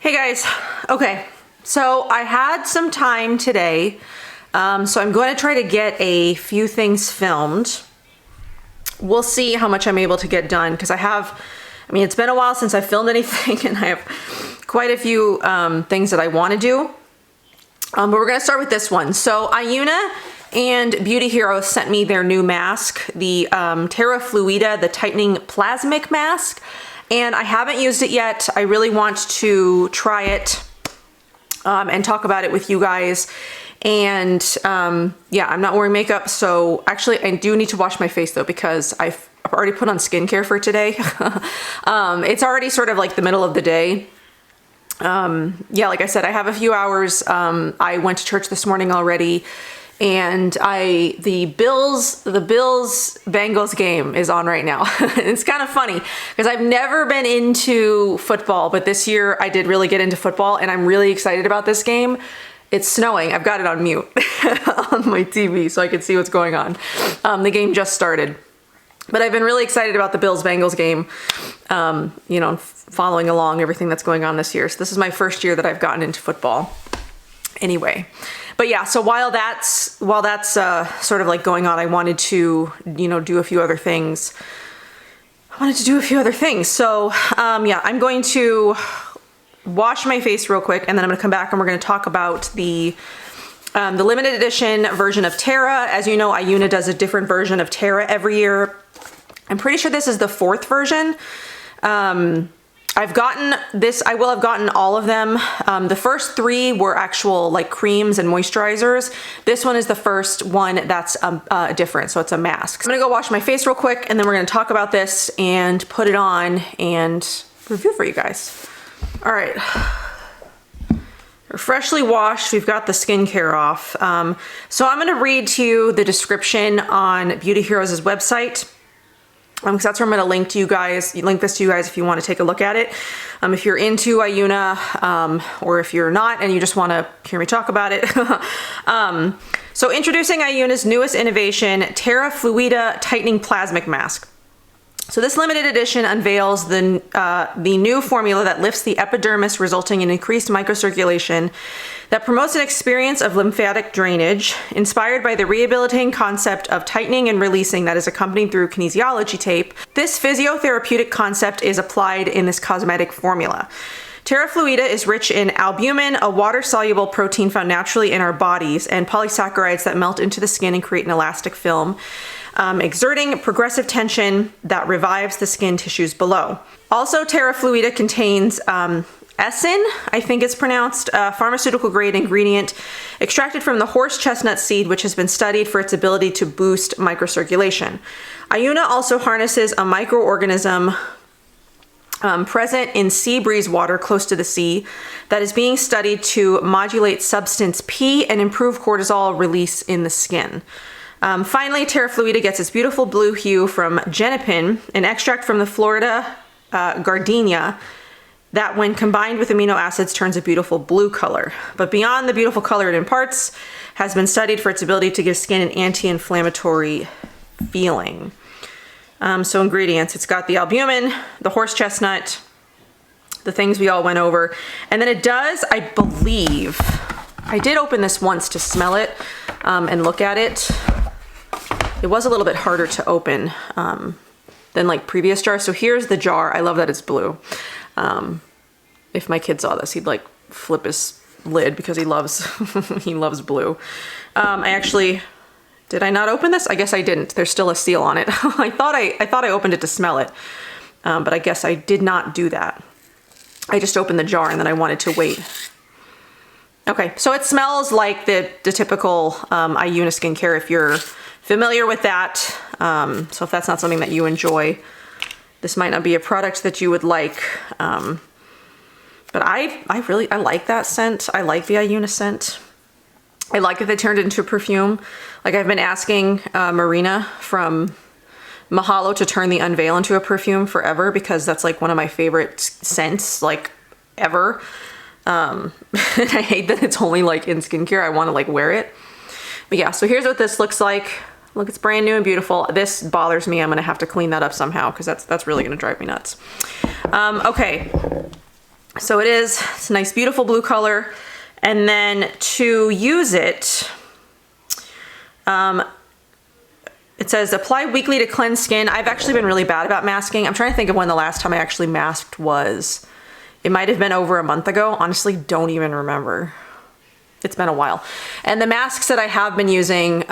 Hey guys, okay, so I had some time today, so I'm going to try to get a few things filmed. We'll see how much I'm able to get done because it's been a while since I filmed anything and I have quite a few things that I want to do, but we're going to start with this one. So Ayuna and Beauty Hero sent me their new mask, the Terra Fluida, the tightening plasmic mask. And I haven't used it yet. I really want to try it and talk about it with you guys. And yeah, I'm not wearing makeup. So actually I do need to wash my face though, because I've already put on skincare for today. It's already sort of like the middle of the day. Yeah, like I said, I have a few hours. I went to church this morning already. And the Bills Bengals game is on right now. It's kind of funny because I've never been into football, but this year I did really get into football and I'm really excited about this game. It's snowing. I've got it on mute on my TV so I can see what's going on. The game just started, but I've been really excited about the Bills Bengals game. You know, following along everything that's going on this year. So this is my first year that I've gotten into football. Anyway. But yeah, so while that's sort of like going on, I wanted to, do a few other things. So yeah, I'm going to wash my face real quick and then I'm gonna come back and we're gonna talk about the limited edition version of Terra. As you know, Ayuna does a different version of Terra every year. I'm pretty sure this is the 4th version. I've gotten this, I will have gotten all of them. The first 3 were actual like creams and moisturizers. This one is the first one that's different, so it's a mask. So I'm gonna go wash my face real quick and then we're gonna talk about this and put it on and review for you guys. All right, we're freshly washed. We've got the skincare off. So I'm gonna read to you the description on Beauty Heroes' website. Because that's where I'm going to link this to you guys if you want to take a look at it. If you're into Ayuna, or if you're not and you just want to hear me talk about it. So introducing Ayuna's newest innovation, Terra Fluida Tightening Plasmic Mask. So this limited edition unveils the new formula that lifts the epidermis, resulting in increased microcirculation that promotes an experience of lymphatic drainage, inspired by the rehabilitating concept of tightening and releasing that is accompanied through kinesiology tape. This physiotherapeutic concept is applied in this cosmetic formula. Terra Fluida is rich in albumin, a water-soluble protein found naturally in our bodies, and polysaccharides that melt into the skin and create an elastic film, exerting progressive tension that revives the skin tissues below. Also, Terra Fluida contains Essin, I think it's pronounced, a pharmaceutical-grade ingredient extracted from the horse chestnut seed, which has been studied for its ability to boost microcirculation. Ayuna also harnesses a microorganism present in sea breeze water close to the sea that is being studied to modulate substance P and improve cortisol release in the skin. Finally, Terra Fluida gets its beautiful blue hue from genopin, an extract from the Florida gardenia that when combined with amino acids turns a beautiful blue color. But beyond the beautiful color it imparts, has been studied for its ability to give skin an anti-inflammatory feeling. So ingredients, it's got the albumin, the horse chestnut, the things we all went over. And then it does, I believe, I did open this once to smell it and look at it. It was a little bit harder to open than like previous jars. So here's the jar. I love that it's blue. If my kid saw this, he'd like flip his lid because he loves he loves blue. Did I not open this? I guess I didn't. There's still a seal on it. I thought I opened it to smell it, but I guess I did not do that. I just opened the jar and then I wanted to wait. Okay, so it smells like the typical Ayuna skincare if you're familiar with that. So if that's not something that you enjoy, this might not be a product that you would like. But I like that scent. I like the Ayuna scent. I like that they turned it into a perfume. Like I've been asking Marina from Mahalo to turn the Unveil into a perfume forever because that's like one of my favorite scents like ever. And I hate that it's only like in skincare. I want to like wear it. But yeah, so here's what this looks like. Look, it's brand new and beautiful. This bothers me. I'm gonna have to clean that up somehow because that's really gonna drive me nuts. Okay. So it's a nice, beautiful blue color. And then to use it, it says apply weekly to cleanse skin. I've actually been really bad about masking. I'm trying to think of when the last time I actually masked was. It might have been over a month ago. Honestly, don't even remember. It's been a while. And the masks that I have been using,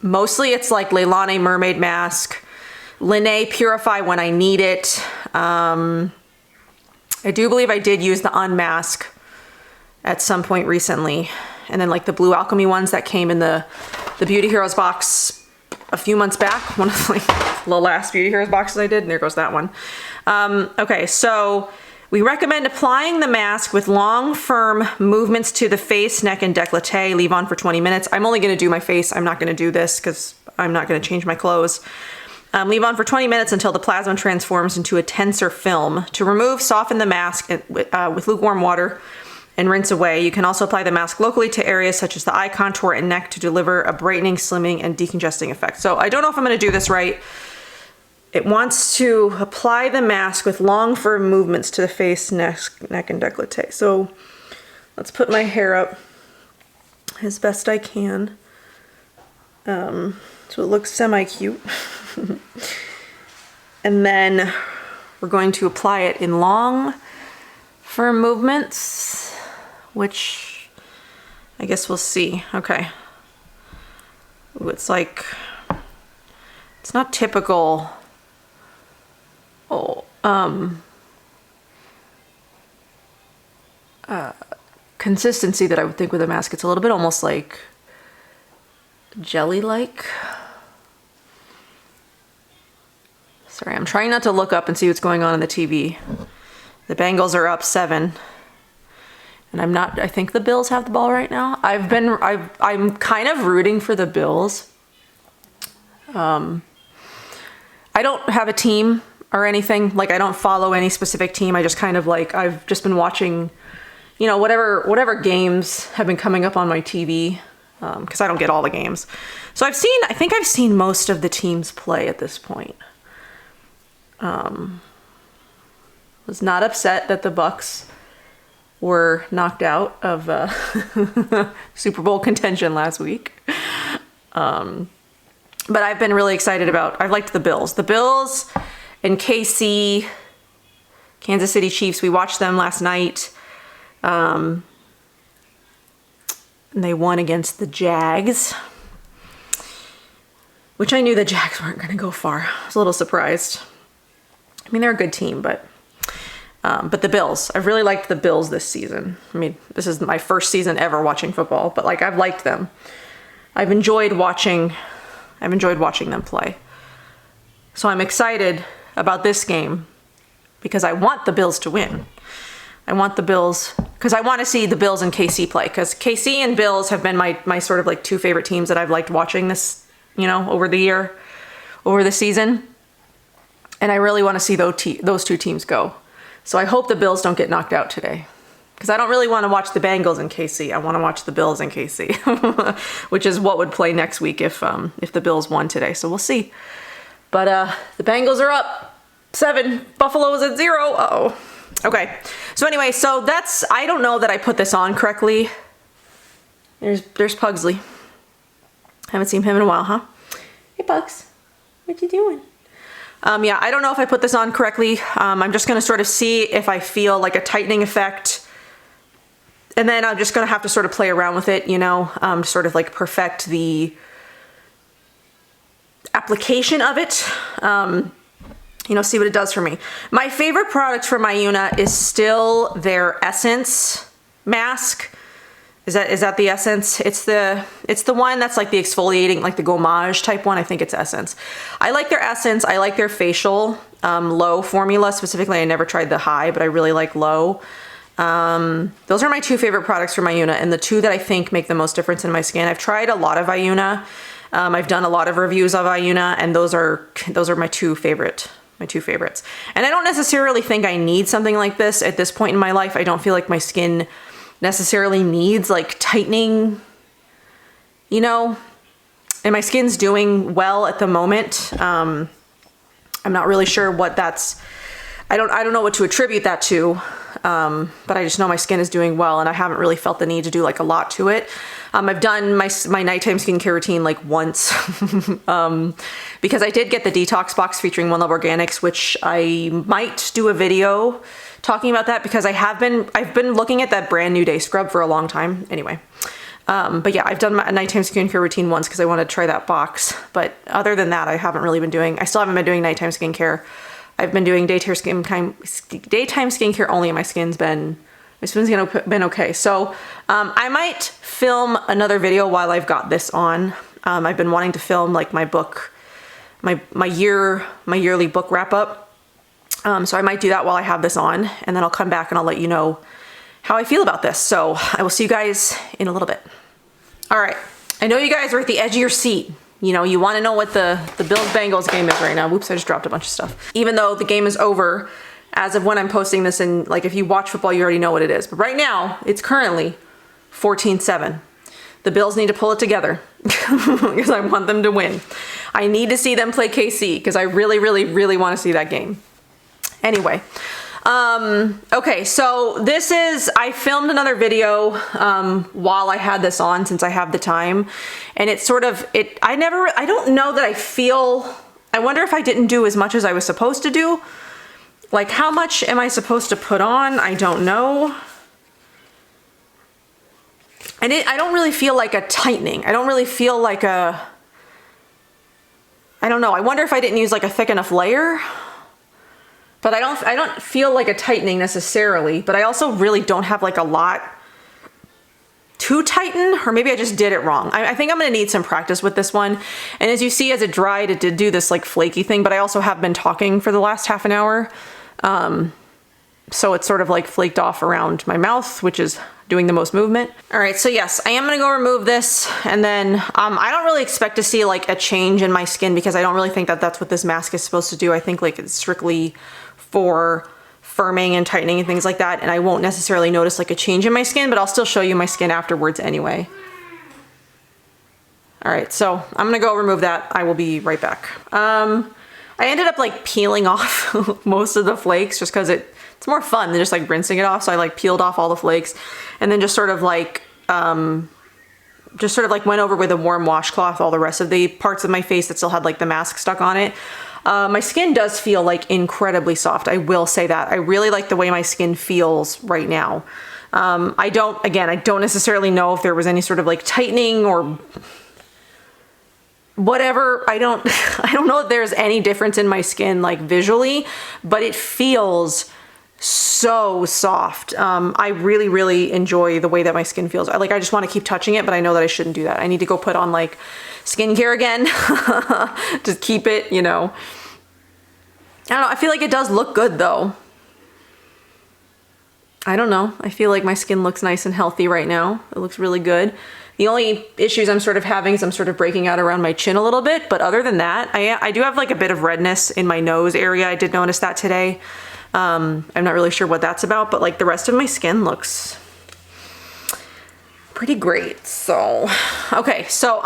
mostly it's like Leilani Mermaid Mask, Linné Purify when I need it. I do believe I did use the Unmask at some point recently. And then like the Blue Alchemy ones that came in the Beauty Heroes box a few months back. One of like the last Beauty Heroes boxes I did, and there goes that one. Okay, so we recommend applying the mask with long, firm movements to the face, neck, and décolleté. Leave on for 20 minutes. I'm only gonna do my face. I'm not gonna do this because I'm not gonna change my clothes. Leave on for 20 minutes until the plasma transforms into a tenser film. To remove, soften the mask with lukewarm water and rinse away. You can also apply the mask locally to areas such as the eye contour and neck to deliver a brightening, slimming, and decongesting effect. So I don't know if I'm gonna do this right. It wants to apply the mask with long, firm movements to the face, neck, and décolleté. So let's put my hair up as best I can. So it looks semi-cute. And then we're going to apply it in long, firm movements, which I guess we'll see. Okay. Ooh, it's like, it's not typical. Consistency that I would think with a mask. It's a little bit almost like jelly-like. Sorry, I'm trying not to look up and see what's going on in the TV. The Bengals are up 7. And I think the Bills have the ball right now. I'm kind of rooting for the Bills. I don't have a team or anything. Like, I don't follow any specific team. I just kind of like, I've just been watching, you know, whatever games have been coming up on my TV, because I don't get all the games. So I think I've seen most of the teams play at this point. Was not upset that the Bucks were knocked out of Super Bowl contention last week. But I've been really excited I've liked the Bills. The Bills and KC, Kansas City Chiefs, we watched them last night. And they won against the Jags, which I knew the Jags weren't going to go far. I was a little surprised. I mean, they're a good team, but the Bills, I've really liked the Bills this season. I mean, this is my first season ever watching football, but like, I've liked them. I've enjoyed watching them play. So I'm excited about this game because I want the Bills to win. I want the Bills, because I want to see the Bills and KC play, because KC and Bills have been my sort of like two favorite teams that I've liked watching this, you know, over the season. And I really want to see those two teams go. So I hope the Bills don't get knocked out today, because I don't really want to watch the Bengals in KC. I want to watch the Bills in KC, which is what would play next week if the Bills won today. So we'll see. But the Bengals are up 7. Buffalo is at 0. Uh-oh. Okay. So anyway, I don't know that I put this on correctly. There's Pugsley. Haven't seen him in a while, huh? Hey, Pugs. What you doing? Yeah, I don't know if I put this on correctly. I'm just going to sort of see if I feel like a tightening effect. And then I'm just going to have to sort of play around with it, you know, sort of like perfect the application of it. You know, see what it does for me. My favorite product from Ayuna is still their Essence mask. Is that the Essence? It's the one that's like the exfoliating, like the gommage type one. I think it's Essence. I like their Essence. I like their facial low formula specifically. I never tried the high, but I really like low. Those are my two favorite products from Ayuna, and the two that I think make the most difference in my skin. I've tried a lot of Ayuna. I've done a lot of reviews of Ayuna, and those are my two favorites. And I don't necessarily think I need something like this at this point in my life. I don't feel like my skin necessarily needs like tightening, you know, and my skin's doing well at the moment. I'm not really sure what that's I don't know what to attribute that to, but I just know my skin is doing well, and I haven't really felt the need to do like a lot to it. I've done my nighttime skincare routine like once, because I did get the detox box featuring One Love Organics, which I might do a video talking about that, because I've been looking at that brand new day scrub for a long time. Anyway, but yeah, I've done a nighttime skincare routine once because I wanted to try that box. But other than that, I haven't really been doing. I still haven't been doing nighttime skincare. I've been doing daytime skincare only, and my skin's been okay. So I might film another video while I've got this on. I've been wanting to film like my book, my yearly book wrap up. So I might do that while I have this on, and then I'll come back and I'll let you know how I feel about this. So I will see you guys in a little bit. All right, I know you guys are at the edge of your seat. You know, you want to know what the Bills-Bengals game is right now. Whoops, I just dropped a bunch of stuff. Even though the game is over as of when I'm posting this, and like if you watch football, you already know what it is. But right now, it's currently 14-7. The Bills need to pull it together because I want them to win. I need to see them play KC because I really, really, really want to see that game. Anyway, okay, so I filmed another video while I had this on, since I have the time, and it's sort of, I don't know that I wonder if I didn't do as much as I was supposed to do. Like, how much am I supposed to put on? I don't know. And I don't really feel like a tightening. I don't really feel like I don't know. I wonder if I didn't use like a thick enough layer. But I don't feel like a tightening necessarily, but I also really don't have like a lot to tighten, or maybe I just did it wrong. I think I'm gonna need some practice with this one. And as you see, as it dried, it did do this like flaky thing, but I also have been talking for the last half an hour. So it's sort of like flaked off around my mouth, which is doing the most movement. All right, so yes, I am gonna go remove this, and then I don't really expect to see like a change in my skin, because I don't really think that that's what this mask is supposed to do. I think like it's strictly for firming and tightening and things like that, and I won't necessarily notice like a change in my skin, but I'll still show you my skin afterwards anyway. All right, so I'm gonna go remove that. I will be right back. I ended up like peeling off most of the flakes just because it's more fun than just like rinsing it off. So I like peeled off all the flakes, and then just sort of like went over with a warm washcloth all the rest of the parts of my face that still had like the mask stuck on it. My skin does feel like incredibly soft. I will say that. I really like the way my skin feels right now. I don't necessarily know if there was any sort of like tightening or whatever. I don't know if there's any difference in my skin like visually, but it feels so soft. I really, really enjoy the way that my skin feels. I just want to keep touching it, but I know that I shouldn't do that. I need to go put on like skincare again. Just keep it, you know. I don't know. I feel like it does look good though. I don't know. I feel like my skin looks nice and healthy right now. It looks really good. The only issues I'm sort of having is I'm sort of breaking out around my chin a little bit, but other than that, I do have like a bit of redness in my nose area. I did notice that today. I'm not really sure what that's about, but like the rest of my skin looks pretty great. So, okay, so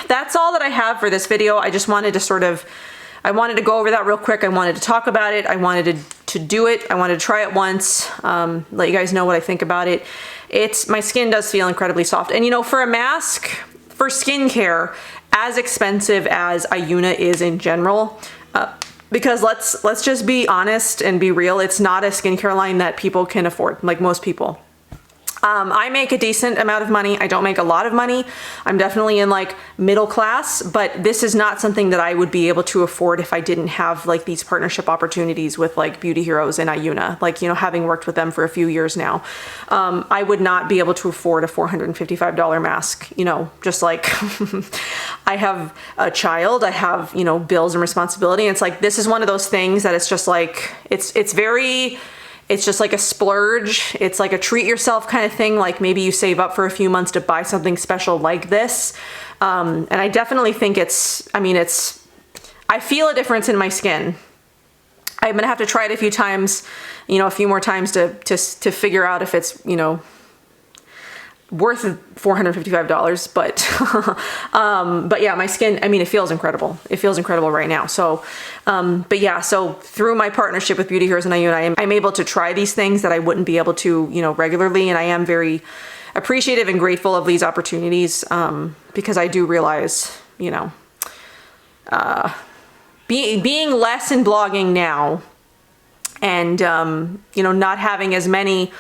that's all that I have for this video. I just wanted to I wanted to go over that real quick. I wanted to talk about it. I wanted to do it. I wanted to try it once, let you guys know what I think about it. My skin does feel incredibly soft. And you know, for a mask, for skincare, as expensive as Ayuna is in general, because let's just be honest and be real, it's not a skincare line that people can afford, like most people. I make a decent amount of money. I don't make a lot of money. I'm definitely in like middle class, but this is not something that I would be able to afford if I didn't have like these partnership opportunities with like Beauty Heroes and Ayuna. Like, you know, having worked with them for a few years now, I would not be able to afford a $455 mask, you know, just like I have a child, I have, you know, bills and responsibility. And it's like, this is one of those things that it's just like, it's just like a splurge. It's like a treat yourself kind of thing. Like maybe you save up for a few months to buy something special like this. And I definitely think I feel a difference in my skin. I'm gonna have to try it a few times, you know, a few more times to figure out if it's, you know, worth $455, but yeah, my skin, I mean, it feels incredible. It feels incredible right now. So, but yeah, so through my partnership with Beauty Heroes and Ayuna, I'm able to try these things that I wouldn't be able to, you know, regularly. And I am very appreciative and grateful of these opportunities, because I do realize, you know, being less in blogging now and, you know, not having as many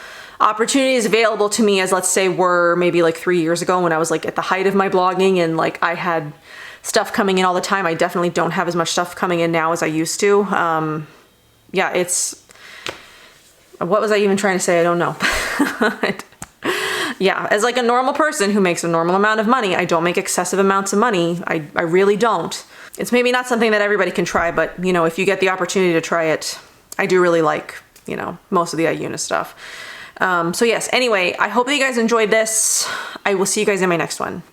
opportunities available to me as, let's say, were maybe like 3 years ago when I was like at the height of my blogging and like I had stuff coming in all the time. I definitely don't have as much stuff coming in now as I used to. Yeah, it's, what was I even trying to say? I don't know. Yeah, as like a normal person who makes a normal amount of money, I don't make excessive amounts of money. I really don't. It's maybe not something that everybody can try, but you know, if you get the opportunity to try it, I do really like, you know, most of the Ayuna stuff. So yes, anyway, I hope that you guys enjoyed this. I will see you guys in my next one.